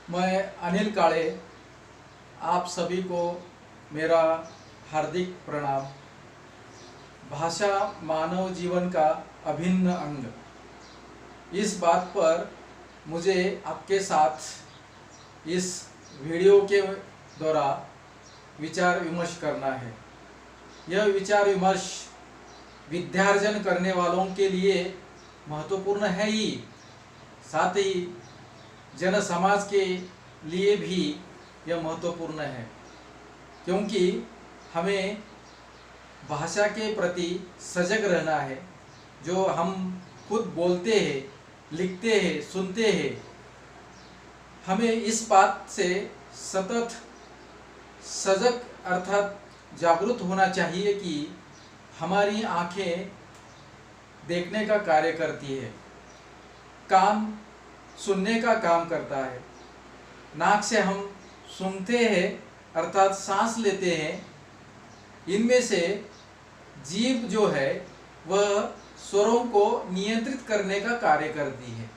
मैं अनिल काले, आप सभी को मेरा हार्दिक प्रणाम। भाषा मानव जीवन का अभिन्न अंग, इस बात पर मुझे आपके साथ इस वीडियो के द्वारा विचार विमर्श करना है। यह विचार विमर्श विद्यार्जन करने वालों के लिए महत्वपूर्ण है ही, साथ ही जन समाज के लिए भी यह महत्वपूर्ण है, क्योंकि हमें भाषा के प्रति सजग रहना है। जो हम खुद बोलते हैं, लिखते हैं, सुनते हैं, हमें इस बात से सतत सजग अर्थात जागरूक होना चाहिए कि हमारी आँखें देखने का कार्य करती है, कान सुनने का काम करता है, नाक से हम सूंघते हैं अर्थात सांस लेते हैं। इनमें से जीभ जो है वह स्वरों को नियंत्रित करने का कार्य करती है।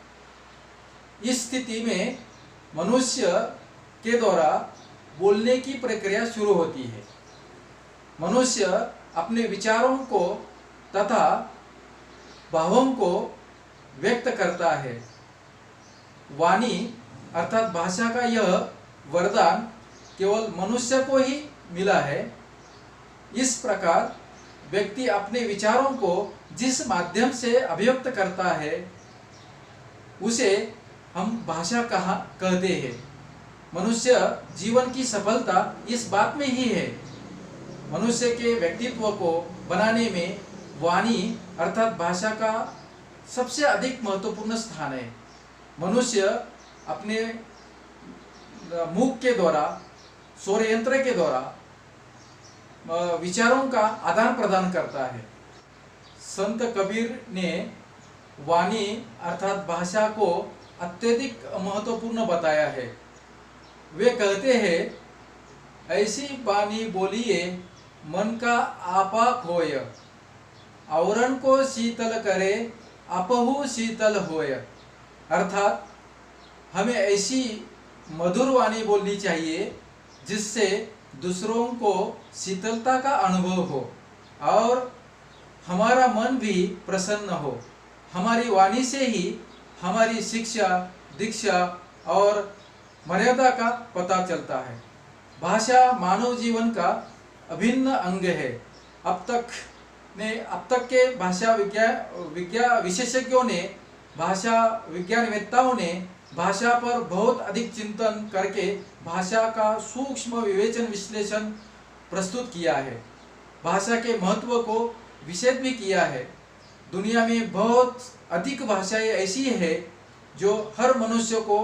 इस स्थिति में मनुष्य के द्वारा बोलने की प्रक्रिया शुरू होती है। मनुष्य अपने विचारों को तथा भावों को व्यक्त करता है। वाणी अर्थात भाषा का यह वरदान केवल मनुष्य को ही मिला है। इस प्रकार व्यक्ति अपने विचारों को जिस माध्यम से अभिव्यक्त करता है उसे हम भाषा कहते हैं। मनुष्य जीवन की सफलता इस बात में ही है। मनुष्य के व्यक्तित्व को बनाने में वाणी अर्थात भाषा का सबसे अधिक महत्वपूर्ण स्थान है। मनुष्य अपने मुख के द्वारा, स्वर यंत्र के द्वारा विचारों का आदान प्रदान करता है। संत कबीर ने वाणी अर्थात भाषा को अत्यधिक महत्वपूर्ण बताया है। वे कहते हैं, ऐसी वाणी बोलिए मन का आपा खोय, आवरण को शीतल करे अपहु शीतल होय। अर्थात हमें ऐसी मधुर वाणी बोलनी चाहिए जिससे दूसरों को शीतलता का अनुभव हो और हमारा मन भी प्रसन्न हो। हमारी वाणी से ही हमारी शिक्षा, दीक्षा और मर्यादा का पता चलता है। भाषा मानव जीवन का अभिन्न अंग है। अब तक के भाषा विज्ञान विशेषज्ञों ने, भाषा विज्ञानवेत्ताओं ने भाषा पर बहुत अधिक चिंतन करके भाषा का सूक्ष्म विवेचन विश्लेषण प्रस्तुत किया है। भाषा के महत्व को विशद भी किया है। दुनिया में बहुत अधिक भाषाएं ऐसी है जो हर मनुष्य को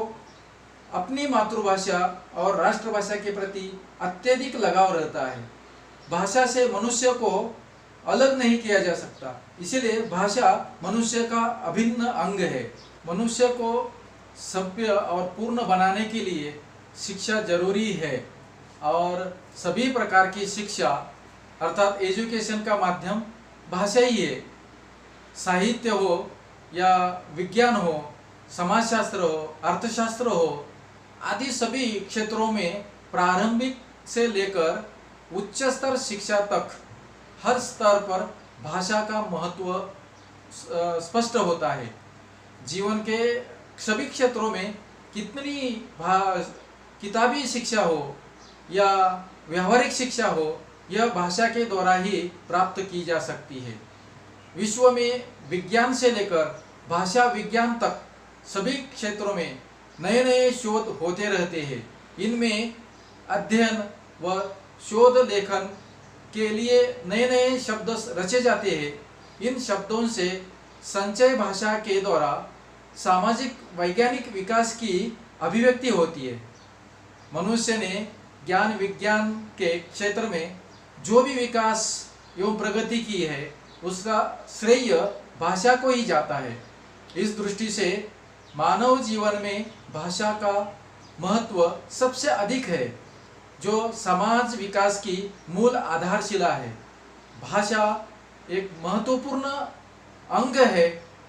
अपनी मातृभाषा और राष्ट्रभाषा के प्रति अत्यधिक लगाव रहता है। भाषा से मनुष्य को अलग नहीं किया जा सकता, इसीलिए भाषा मनुष्य का अभिन्न अंग है। मनुष्य को सभ्य और पूर्ण बनाने के लिए शिक्षा जरूरी है और सभी प्रकार की शिक्षा अर्थात एजुकेशन का माध्यम भाषा ही है। साहित्य हो या विज्ञान हो, समाजशास्त्र हो, अर्थशास्त्र हो, आदि सभी क्षेत्रों में प्रारंभिक से लेकर उच्च स्तर शिक्षा तक हर स्तर पर भाषा का महत्व स्पष्ट होता है। जीवन के सभी क्षेत्रों में कितनी किताबी शिक्षा हो या व्यावहारिक शिक्षा हो, यह भाषा के द्वारा ही प्राप्त की जा सकती है। विश्व में विज्ञान से लेकर भाषा विज्ञान तक सभी क्षेत्रों में नए नए शोध होते रहते हैं। इनमें अध्ययन व शोध लेखन के लिए नए नए शब्द रचे जाते हैं। इन शब्दों से संचय भाषा के द्वारा सामाजिक वैज्ञानिक विकास की अभिव्यक्ति होती है। मनुष्य ने ज्ञान विज्ञान के क्षेत्र में जो भी विकास एवं प्रगति की है उसका श्रेय भाषा को ही जाता है। इस दृष्टि से मानव जीवन में भाषा का महत्व सबसे अधिक है, जो समाज विकास की मूल आधारशिला है। भाषा एक महत्वपूर्ण अंग है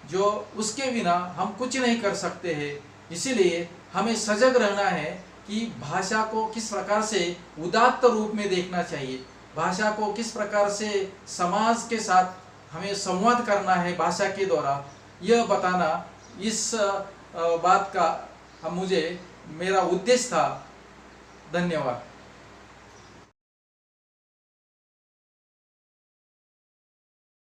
जो उसके बिना हम कुछ नहीं कर सकते हैं। इसीलिए हमें सजग रहना है कि भाषा को किस प्रकार से उदात्त रूप में देखना चाहिए, भाषा को किस प्रकार से समाज के साथ हमें संवाद करना है भाषा के द्वारा, यह बताना इस बात का मुझे मेरा उद्देश्य था। धन्यवाद।